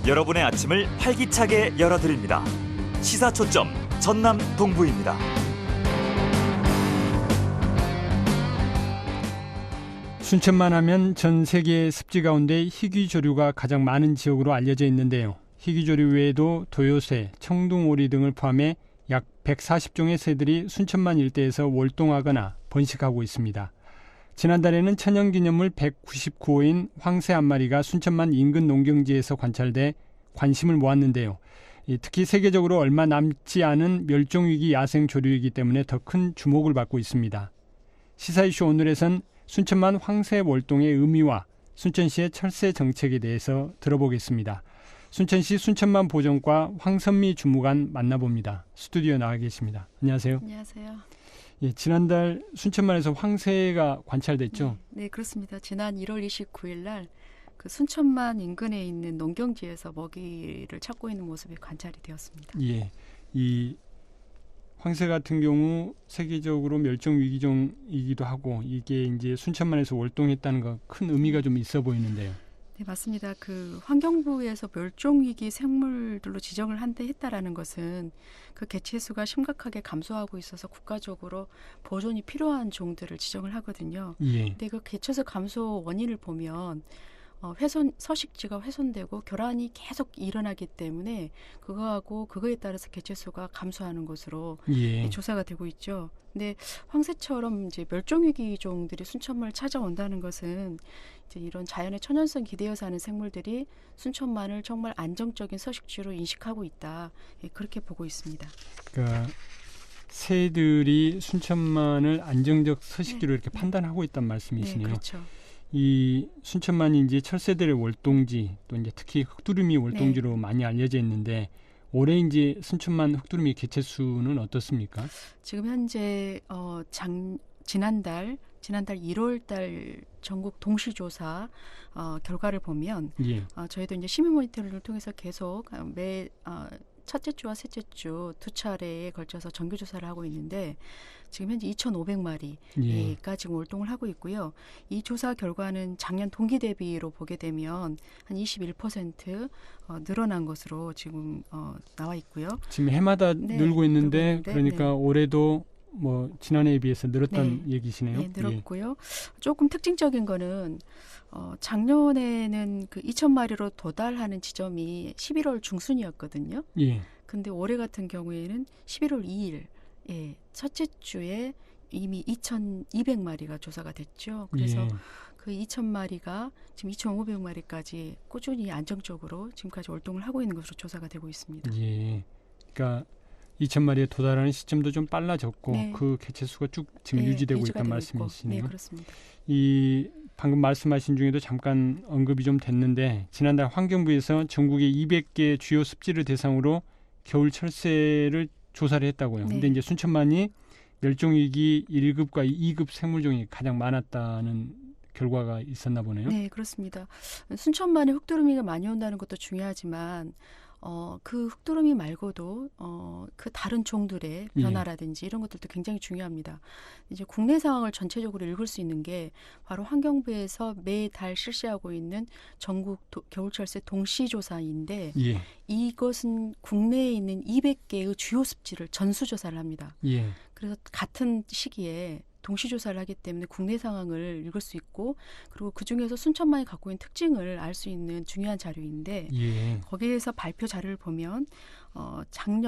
여러분의 아침을 활기차게 열어드립니다. 시사 초점 전남 동부입니다. 순천만 하면 전 세계 습지 가운데 희귀조류가 가장 많은 지역으로 알려져 있는데요. 희귀조류 외에도 도요새, 청둥오리 등을 포함해 약 140종의 새들이 순천만 일대에서 월동하거나 번식하고 있습니다. 지난달에는 천연기념물 199호인 황새 한 마리가 순천만 인근 농경지에서 관찰돼 관심을 모았는데요. 특히 세계적으로 얼마 남지 않은 멸종위기 야생조류이기 때문에 더 큰 주목을 받고 있습니다. 시사 이슈 오늘에선 순천만 황새 월동의 의미와 순천시의 철새 정책에 대해서 들어보겠습니다. 순천시 순천만 보전과 황선미 주무관 만나봅니다. 스튜디오에 나와 계십니다. 안녕하세요. 안녕하세요. 예, 지난달 순천만에서 황새가 관찰됐죠? 네, 그렇습니다. 지난 1월 29일 날 그 순천만 인근에 있는 농경지에서 먹이를 찾고 있는 모습이 관찰이 되었습니다. 예, 이 황새 같은 경우 세계적으로 멸종 위기종이기도 하고 이게 이제 순천만에서 월동했다는 거 큰 의미가 좀 있어 보이는데요. 네, 맞습니다. 그 환경부에서 멸종위기 생물들로 지정을 했다라는 것은 그 개체수가 심각하게 감소하고 있어서 국가적으로 보존이 필요한 종들을 지정을 하거든요. 예. 근데 그 개체수 감소 원인을 보면 서식지가 훼손되고 교란이 계속 일어나기 때문에 그거에 따라서 개체수가 감소하는 것으로 예. 조사가 되고 있죠. 근데 황새처럼 이제 멸종위기 종들이 순천만을 찾아온다는 것은 이제 이런 자연의 천연성 기대어 사는 생물들이 순천만을 정말 안정적인 서식지로 인식하고 있다. 예, 그렇게 보고 있습니다. 그러니까 새들이 순천만을 안정적 서식지로 이렇게 판단하고 있다는 말씀이시네요. 네, 그렇죠. 이 순천만이 이제 철새들의 월동지 또 이제 특히 흑두루미 월동지로 많이 알려져 있는데 올해 이제 순천만 흑두루미 개체수는 어떻습니까? 지금 현재 지난달 1월달 전국 동시조사 결과를 보면 예. 저희도 이제 시민 모니터링을 통해서 계속 첫째 주와 셋째 주 두 차례에 걸쳐서 정규 조사를 하고 있는데 지금 현재 2,500마리가 지금 월동을 하고 있고요. 이 조사 결과는 작년 동기 대비로 보게 되면 한 21% 늘어난 것으로 지금 나와 있고요. 지금 해마다 늘고 있는데 그러니까 올해도 뭐 지난해에 비해서 늘었다는 얘기시네요. 네, 늘었고요. 조금 특징적인 거는 작년에는 그 2,000마리로 도달하는 지점이 11월 중순이었거든요. 예. 근데 올해 같은 경우에는 11월 2일 첫째 주에 이미 2,200마리가 조사가 됐죠. 그래서 그 2,000마리가 지금 2,500마리까지 꾸준히 안정적으로 지금까지 월동을 하고 있는 것으로 조사가 되고 있습니다. 예. 그러니까 2,000마리에 도달하는 시점도 좀 빨라졌고 그 개체수가 쭉 지금 유지되고 있다는 말씀이시네요. 네, 그렇습니다. 이 방금 말씀하신 중에도 잠깐 언급이 좀 됐는데 지난달 환경부에서 전국의 200개 주요 습지를 대상으로 겨울 철새를 조사를 했다고요. 근데 이제 순천만이 멸종위기 1급과 2급 생물종이 가장 많았다는 결과가 있었나 보네요. 네, 그렇습니다. 순천만에 흑두루미가 많이 온다는 것도 중요하지만 그 흑두루미 말고도 그 다른 종들의 변화라든지 이런 것들도 굉장히 중요합니다. 이제 국내 상황을 전체적으로 읽을 수 있는 게 바로 환경부에서 매달 실시하고 있는 전국 겨울철새 동시조사인데 이것은 국내에 있는 200개의 주요 습지를 전수조사를 합니다. 그래서 같은 시기에 동시조사를 하기 때문에 국내 상황을 읽을 수 있고 그리고 그중에서 순천만이 갖고 있는 특징을 알 수 있는 중요한 자료인데 거기에서 발표 자료를 보면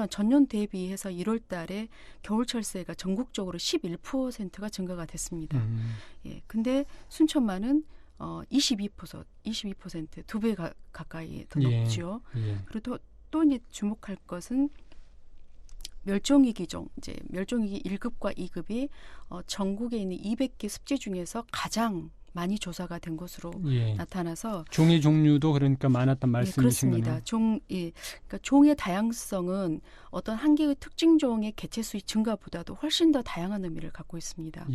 전년 대비해서 1월 달에 겨울철새가 전국적으로 11%가 증가가 됐습니다. 근데 순천만은 22% 2배 가까이 더 높죠. 그리고 또 이제 주목할 것은 멸종위기종, 이제 멸종위기 1급과 2급이 전국에 있는 200개 습지 중에서 가장 많이 조사가 된 것으로 나타나서 종의 종류도 그러니까 많았단 말씀이신 거네요. 그렇습니다. 그러니까 종의 다양성은 어떤 한 개의 특징 종의 개체 수의 증가보다도 훨씬 더 다양한 의미를 갖고 있습니다.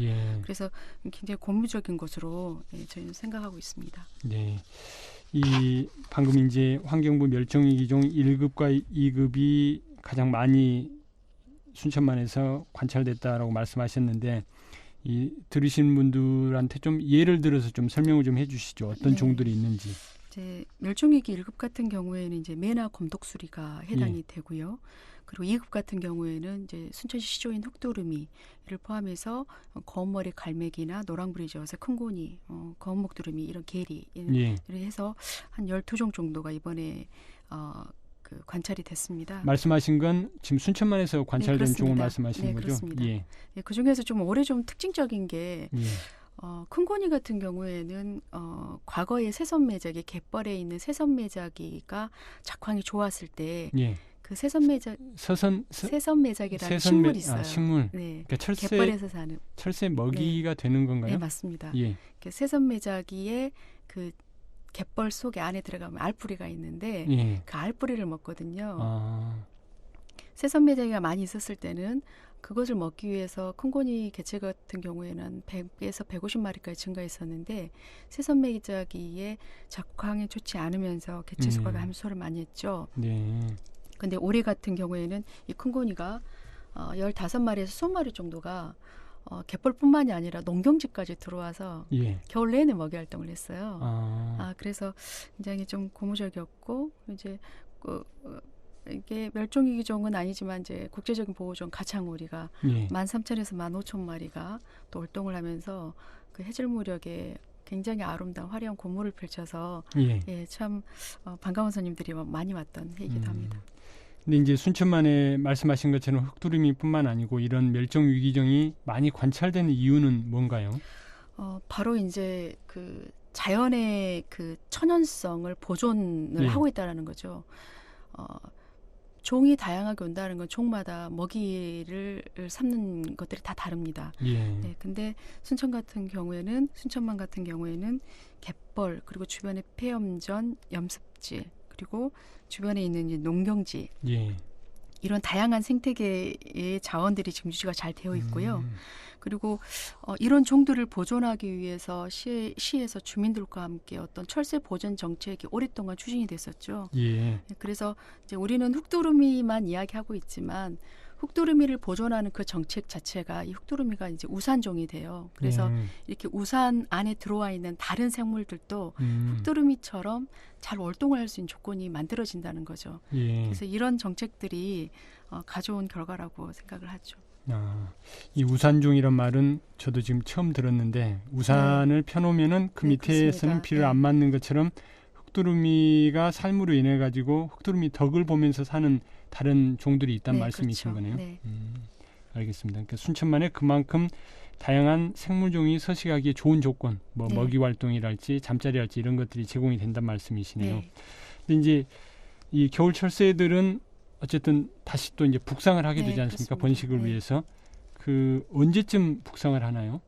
그래서 굉장히 고무적인 것으로 저희는 생각하고 있습니다. 네. 이 방금 이제 환경부 멸종위기종 1급과 2급이 가장 많이 순천만에서 관찰됐다라고 말씀하셨는데 이 들으신 분들한테 좀 예를 들어서 좀 설명을 좀 해주시죠. 어떤 종들이 있는지. 이제 멸종위기 1급 같은 경우에는 이제 매나 검독수리가 해당이 되고요. 그리고 2급 같은 경우에는 이제 순천시 시조인 흑도루미를 포함해서 검은머리 갈매기나 노랑부리 저새 큰고니, 검은목도루미 이런 개리 이렇게 해서 한 12종 정도가 이번에 그 관찰이 됐습니다. 말씀하신 건 지금 순천만에서 관찰된 네, 종을 말씀하시는 네, 거죠? 그렇습니다. 예. 네, 그중에서 좀 올해 좀 특징적인 게 예. 큰고니 같은 경우에는 과거에 새선매작이 갯벌에 있는 새선매작이가 작황이 좋았을 때 예. 그 새선매작이라는 식물이 있어요. 아, 식물. 네. 그러니까 갯벌에서 사는. 철새 먹이가 되는 건가요? 네, 맞습니다. 예. 그 새선매작이의 그 갯벌 속에 안에 들어가면 알뿌리가 있는데 예. 그 알뿌리를 먹거든요. 아. 새선매작이가 많이 있었을 때는 그것을 먹기 위해서 큰고니 개체 같은 경우에는 100에서 150마리까지 증가했었는데 새선매작이의 작황이 좋지 않으면서 개체 수가 감소를 많이 했죠. 네. 근데 올해 같은 경우에는 이 큰고니가 15마리에서 20마리 정도가 갯벌뿐만이 아니라 농경지까지 들어와서 예. 겨울 내내 먹이 활동을 했어요. 아. 그래서 굉장히 좀 고무적이었고 이제 이게 멸종위기종은 아니지만 이제 국제적인 보호종 가창오리가 예. 13,000에서 15,000마리가 또 활동을 하면서 그 해질무렵에 굉장히 아름다운 화려한 고무를 펼쳐서 예. 참 반가운 손님들이 많이 왔던 해이기도 합니다. 근데 이제 순천만에 말씀하신 것처럼 흑두루미뿐만 아니고 이런 멸종 위기종이 많이 관찰되는 이유는 뭔가요? 바로 이제 그 자연의 그 천연성을 보존을 하고 있다라는 거죠. 종이 다양하게 온다는 건 종마다 먹이를 삼는 것들이 다 다릅니다. 예. 네, 근데 순천만 같은 경우에는 갯벌 그리고 주변에 폐염전, 염습지 그리고 주변에 있는 이제 농경지 예. 이런 다양한 생태계의 자원들이 지금 유지가 잘 되어 있고요. 그리고 이런 종들을 보존하기 위해서 시에서 주민들과 함께 어떤 철새 보존 정책이 오랫동안 추진이 됐었죠. 예. 그래서 이제 우리는 흑두루미만 이야기하고 있지만 흑두루미를 보존하는 그 정책 자체가 이 흑두루미가 이제 우산종이 돼요. 그래서 이렇게 우산 안에 들어와 있는 다른 생물들도 흑두루미처럼 잘 월동을 할 수 있는 조건이 만들어진다는 거죠. 예. 그래서 이런 정책들이 가져온 결과라고 생각을 하죠. 이 우산종이란 말은 저도 지금 처음 들었는데 우산을 펴놓으면은 그 밑에서는 그렇습니다. 비를 안 맞는 것처럼 흑두루미가 삶으로 인해 가지고 흑두루미 덕을 보면서 사는 다른 종들이 있다는 말씀이신 그렇죠. 거네요. 네. 알겠습니다. 그러니까 순천만에 그만큼 다양한 생물종이 서식하기에 좋은 조건, 뭐 먹이 활동이랄지 잠자리랄지 이런 것들이 제공이 된다는 말씀이시네요. 네. 근데 이제 이 겨울 철새들은 어쨌든 다시 또 이제 북상을 하게 되지 않습니까? 그렇습니다. 번식을 위해서. 그 언제쯤 북상을 하나요?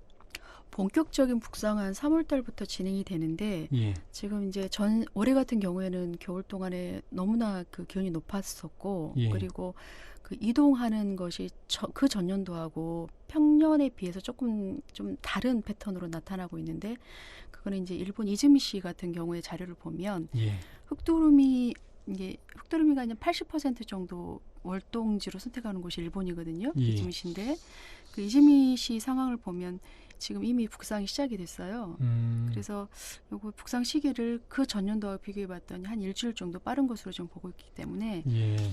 본격적인 북상은 3월 달부터 진행이 되는데 예. 지금 이제 올해 같은 경우에는 겨울 동안에 너무나 그 기온이 높았었고 그리고 그 이동하는 것이 그 전년도하고 평년에 비해서 조금 좀 다른 패턴으로 나타나고 있는데 그거는 이제 일본 이즈미시 같은 경우의 자료를 보면 흑두루미가 이제 80% 정도 월동지로 선택하는 곳이 일본이거든요. 이즈미시인데 그 이즈미시 상황을 보면 지금 이미 북상이 시작이 됐어요. 그래서 요거 북상 시기를 그 전년도와 비교해 봤더니 한 일주일 정도 빠른 것으로 좀 보고 있기 때문에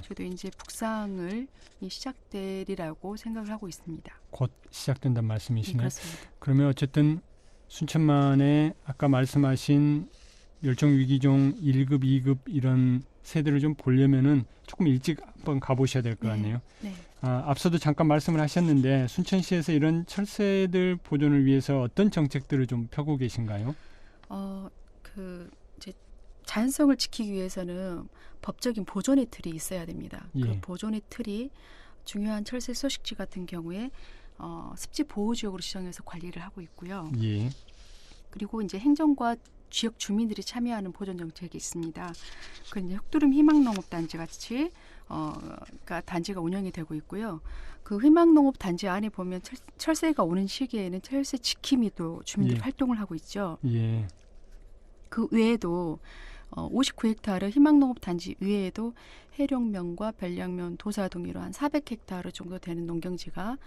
저도 이제 북상을 시작되리라고 생각을 하고 있습니다. 곧 시작된다는 말씀이시네요. 그렇습니다. 그러면 어쨌든 순천만에 아까 말씀하신 멸종위기종 1급, 2급 이런 새들을 좀 보려면은 조금 일찍 한번 가보셔야 될 것 같네요. 네. 앞서도 잠깐 말씀을 하셨는데 순천시에서 이런 철새들 보존을 위해서 어떤 정책들을 좀 펴고 계신가요? 이제 자연성을 지키기 위해서는 법적인 보존의 틀이 있어야 됩니다. 그 보존의 틀이 중요한 철새 서식지 같은 경우에 습지 보호 지역으로 지정해서 관리를 하고 있고요. 그리고 이제 행정과 지역 주민들이 참여하는 보존 정책이 있습니다. 그 이제 흑두루미 희망농업단지 같이 그러니까 단지가 운영이 되고 있고요. 그 희망농업단지 안에 보면 철새가 오는 시기에는 철새 지킴이 또 주민들이 활동을 하고 있죠. 그 외에도 59헥타르 희망농업단지 외에도 해룡면과 별량면, 도사동 이러한 400헥타르 정도 되는 농경지가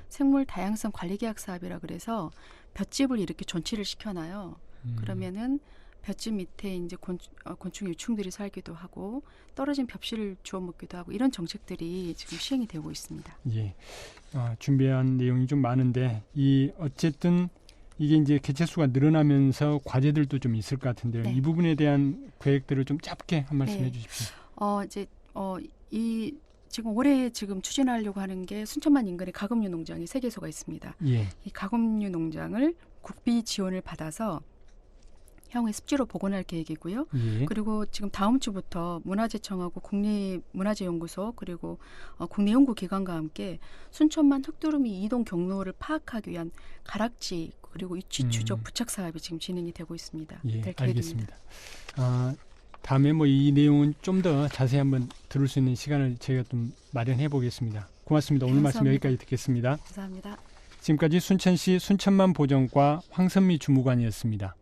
생물 다양성 관리계약 사업이라 그래서 볏짚을 이렇게 존치를 시켜놔요. 그러면은 볏짚 밑에 이제 곤충 유충들이 살기도 하고 떨어진 벽실을 주워 먹기도 하고 이런 정책들이 지금 시행이 되고 있습니다. 예. 준비한 내용이 좀 많은데 어쨌든 이게 이제 개체수가 늘어나면서 과제들도 좀 있을 것 같은데요. 네. 이 부분에 대한 계획들을 좀 짧게 한 말씀 네. 해주십시오. 지금 올해 추진하려고 하는 게 순천만 인근에 가금류 농장이 3개소가 있습니다. 예. 이 가금류 농장을 국비 지원을 받아서 향후에 습지로 복원할 계획이고요. 예. 그리고 지금 다음 주부터 문화재청하고 국립문화재연구소 그리고 국내연구기관과 함께 순천만 흑두루미 이동 경로를 파악하기 위한 가락지 그리고 위치 추적 부착 사업이 지금 진행이 되고 있습니다. 예, 될 계획입니다. 알겠습니다. 다음에 이 내용은 좀 더 자세히 한번 들을 수 있는 시간을 저희가 좀 마련해 보겠습니다. 고맙습니다. 오늘 말씀 감사합니다. 여기까지 듣겠습니다. 감사합니다. 지금까지 순천시 순천만 보전과 황선미 주무관이었습니다.